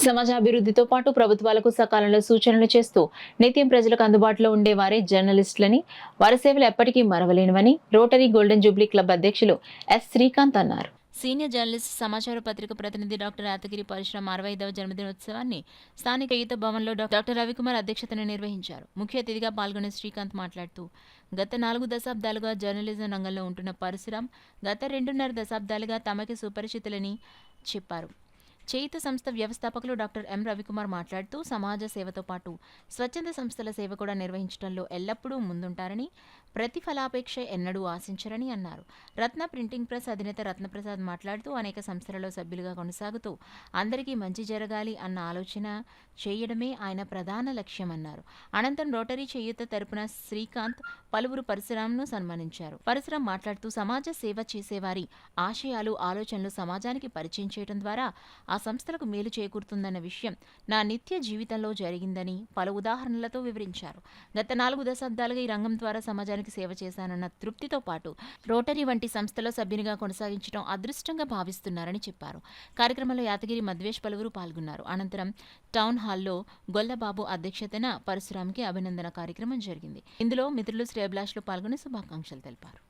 సమాజ అభివృద్ధితో పాటు ప్రభుత్వాలకు సకాలంలో సూచనలు చేస్తూ నిత్యం ప్రజలకు అందుబాటులో ఉండేవారే జర్నలిస్టులని, వారి సేవలు ఎప్పటికీ మరవలేనివని రోటరీ గోల్డెన్ జూబ్లీ క్లబ్ అధ్యక్షులు ఎస్ శ్రీకాంత్ అన్నారు. సీనియర్ జర్నలిస్ట్, సమాచార పత్రిక ప్రతినిధి డాక్టర్ యాదగిరి పరశురాం 65వ జన్మదినోత్సవాన్ని స్థానిక ఈత భవన్లో డాక్టర్ రవికుమార్ అధ్యక్షతన నిర్వహించారు. ముఖ్య అతిథిగా పాల్గొన్న శ్రీకాంత్ మాట్లాడుతూ, గత 4 దశాబ్దాలుగా జర్నలిజం రంగంలో ఉంటున్న పరశురాం గత 2.5 దశాబ్దాలుగా తమకి సుపరిచితులని చెప్పారు. చేయిత సంస్థ వ్యవస్థాపకులు డాక్టర్ ఎం రవికుమార్ మాట్లాడుతూ, సమాజ సేవతో పాటు స్వచ్ఛంద సంస్థల సేవ కూడా నిర్వహించడంలో ఎల్లప్పుడూ ముందుంటారని, ప్రతిఫలాపేక్ష ఎన్నడూ ఆశించరని అన్నారు. రత్న ప్రింటింగ్ ప్రెస్ అధినేత రత్నప్రసాద్ మాట్లాడుతూ, అనేక సంస్థలలో సభ్యులుగా కొనసాగుతూ అందరికీ మంచి జరగాలి అన్న ఆలోచన చేయడమే ఆయన ప్రధాన లక్ష్యమన్నారు. అనంతరం రోటరీ చేయూత తరపున శ్రీకాంత్ పలువురు పరశురాంను సన్మానించారు. పరశురాం మాట్లాడుతూ, సమాజ సేవ చేసేవారి ఆశయాలు, ఆలోచనలు సమాజానికి పరిచయం చేయడం ద్వారా ఆ సంస్థలకు మేలు చేకూరుతుందన్న విషయం నా నిత్య జీవితంలో జరిగిందని పలు ఉదాహరణలతో వివరించారు. గత 4 దశాబ్దాలుగా ఈ రంగం ద్వారా సమాజానికి సేవ చేశానన్న తృప్తితో పాటు రోటరీ వంటి సంస్థలో సభ్యునిగా కొనసాగించడం అదృష్టంగా భావిస్తున్నారని చెప్పారు. కార్యక్రమంలో యాదగిరి, మధ్వేష్ పలువురు పాల్గొన్నారు. అనంతరం టౌన్ హాల్లో గొల్లబాబు అధ్యక్షతన పరశురాంకి అభినందన కార్యక్రమం జరిగింది. ఇందులో మిత్రులు, శ్రేయభిలాషులు పాల్గొని శుభాకాంక్షలు తెలిపారు.